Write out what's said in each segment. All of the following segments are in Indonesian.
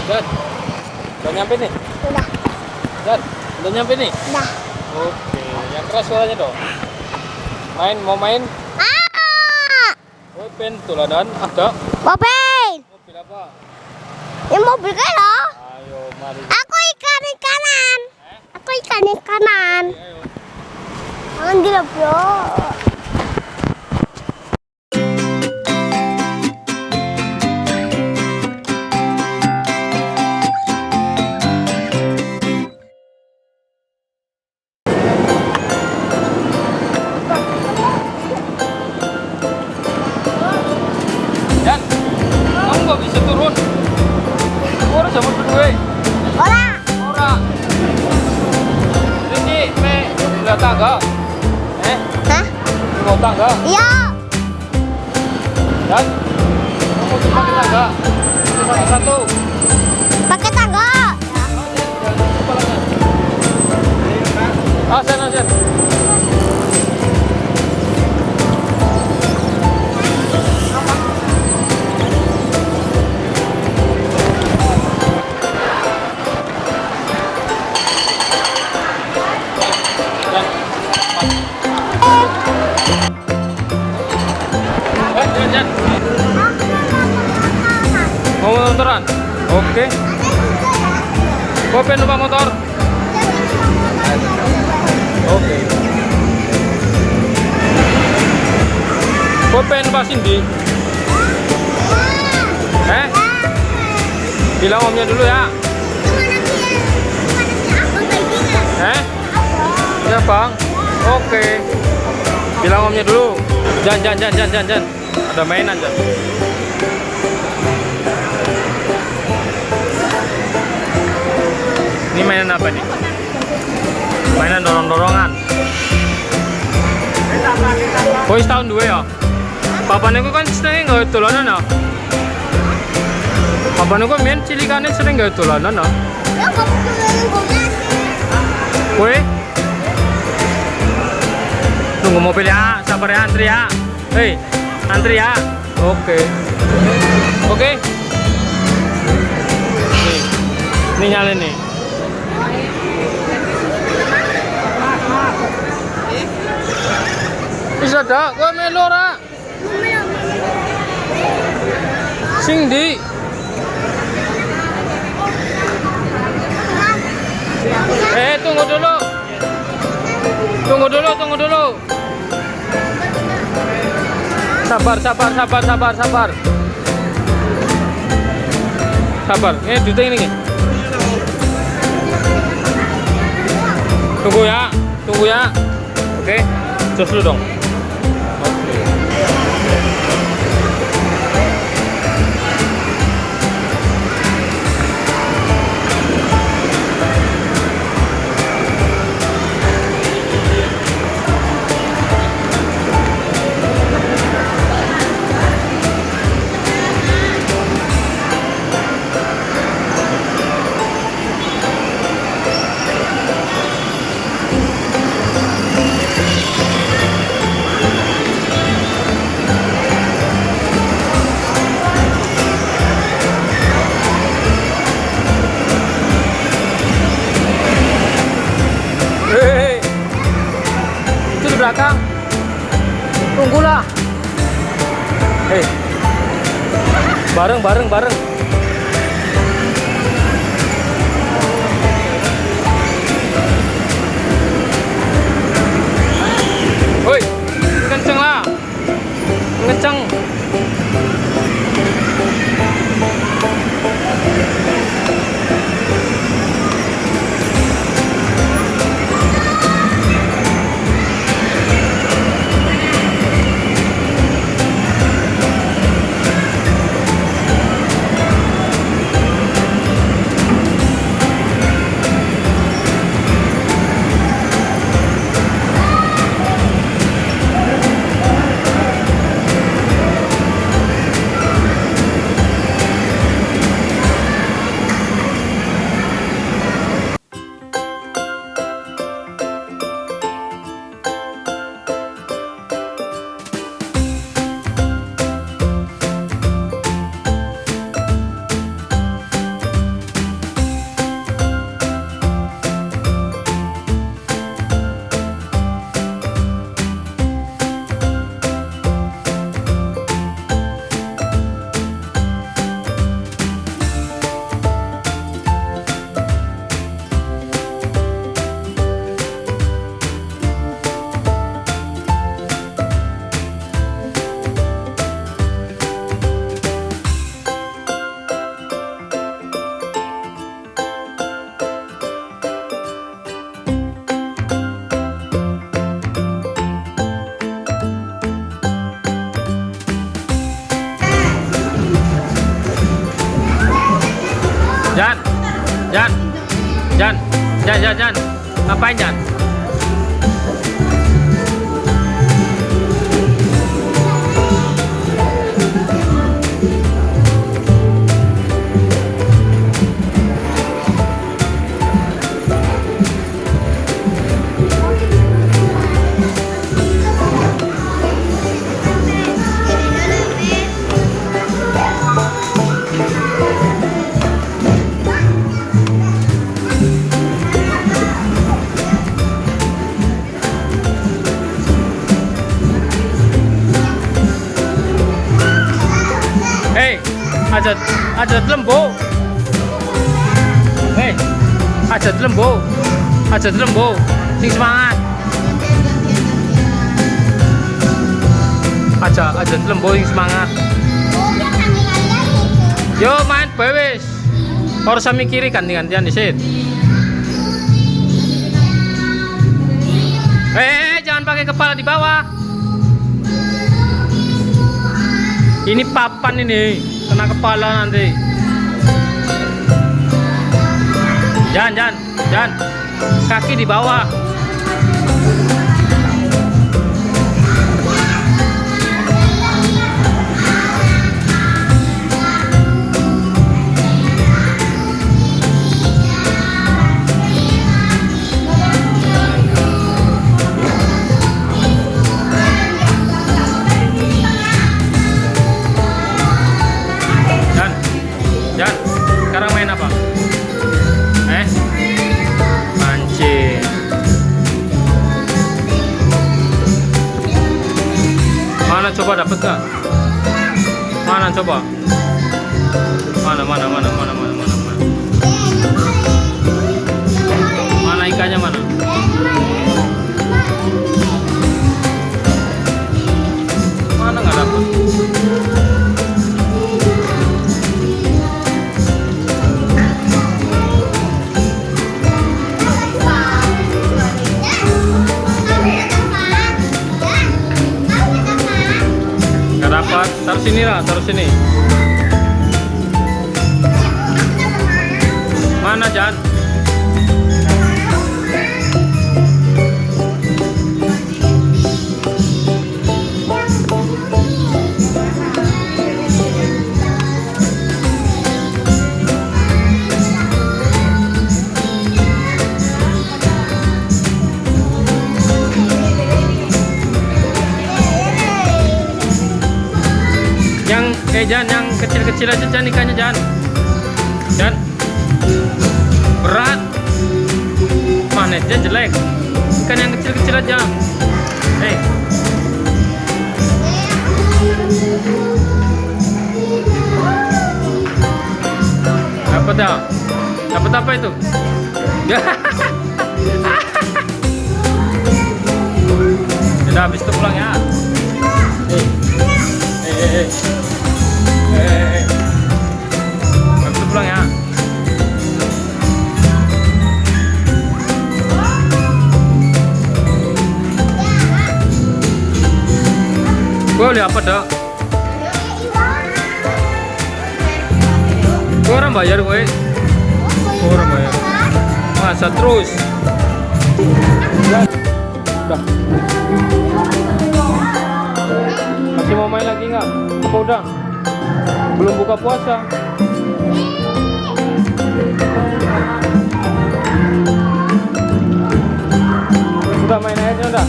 Jan, udah nyampe nih? Udah. Jan, udah nyampe nih? Udah. Oke, yang keras suaranya dong. Mau main? Oh, pen tuladan ada. Mobil. Mobil apa? Ini mobil kan lo? Ayo, mari. Aku ikan-ikanan. Aku ikan-ikanan. Ayo. Jangan gila, bro. Jan, kamu nggak bisa turun. Kamu harus sama gue. Ora. Ora. Ini lihat tangga. Hah? Mau tangga? Iya. Jan, kamu cuma pakai tangga. Cuma pakai satu. Pakai tangga. Sen. Jan. Mau motoran? Oke. Kau pengen numpak motor? Oke. Kau pengen numpak Cindy? Bilang omnya dulu ya. Ya bang. Oke. Bilang omnya dulu. Jan. Ada mainan Jan. Ini mainan apa nih? Mainan dorong-dorongan. Kau setahun dua ya? Papanya kau kan sering nggak tulanan ya? Papanya kau main cilikannya sering nggak tulanan ya? Ya, kamu tulanan gogan. Kue? Tunggu mobil ya, sabar ya, antri ya. Hei, antri ya. Oke. Nih nyalin nih. Bisa dah, gue melora. Cindy. Tunggu dulu. Sabar. Ini duitnya ini. Tunggu ya. Oke, jos dulu dong. Itu di belakang. Tunggulah. Bareng. Woi, kenceng lah. Kenceng. Jan, Jan, Jan, Jan, Jan, Jan. Ngapain Jan? Ajat lembu. Ajat lembu. Ajat lembu. Sing semangat. Ajat lembu sing semangat. Yo main bae wis. Ora usah mikiri ganti-gantian disit. Jangan pakai kepala di bawah. Ini papan ini, kena kepala nanti. Jangan, kaki di bawah. Jan, sekarang main apa? Mancing. Mana coba dapat gak? Mana coba? Mana? Mana ikannya mana? Mana nggak dapat? Taruh sini lah, taruh sini. Mana Jan? Jan, yang kecil-kecil aja Jan, ikannya Jan. Berat. Magnetnya jelek. Ikan yang kecil-kecil aja. Dapat dah. Dapat apa itu? Udah habis itu pulang ya. Habis itu pulang ya. Boleh apa dak? Gue orang bayar gue. Orang bayar. Masa terus? Udah. Masih mau main lagi nggak? Apa udah? Belum buka puasa. Udah main aja udah.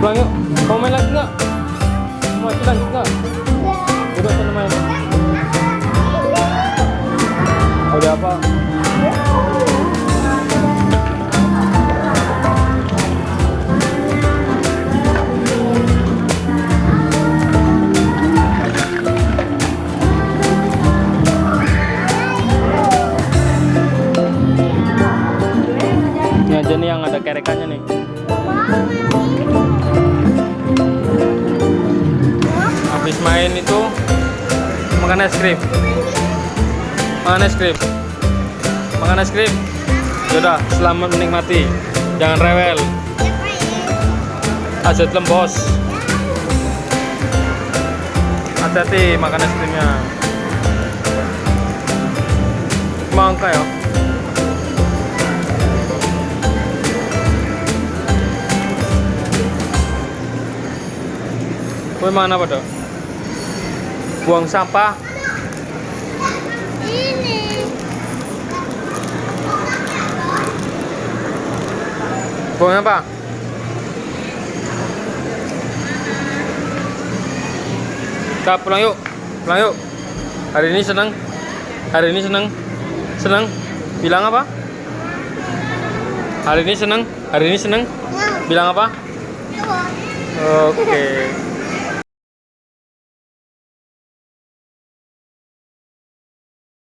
Pulang yuk. Mau main lagi nggak? Masih lanjut nggak? Udah sana main. Udah apa? Ini aja nih yang ada kerekannya nih. Habis main itu makan es krim. Makan es krim. Makan es krim. Yaudah, selamat menikmati. Jangan rewel. Ajat lembos. Hati-hati makan es krimnya. Mana apa tuh? Buang sampah. Ini. Buang apa? Kita pulang yuk. Pulang yuk. Hari ini senang. Hari ini senang. Senang. Bilang apa? Hari ini senang. Hari ini senang. Nah, Bilang apa? coba. Oke.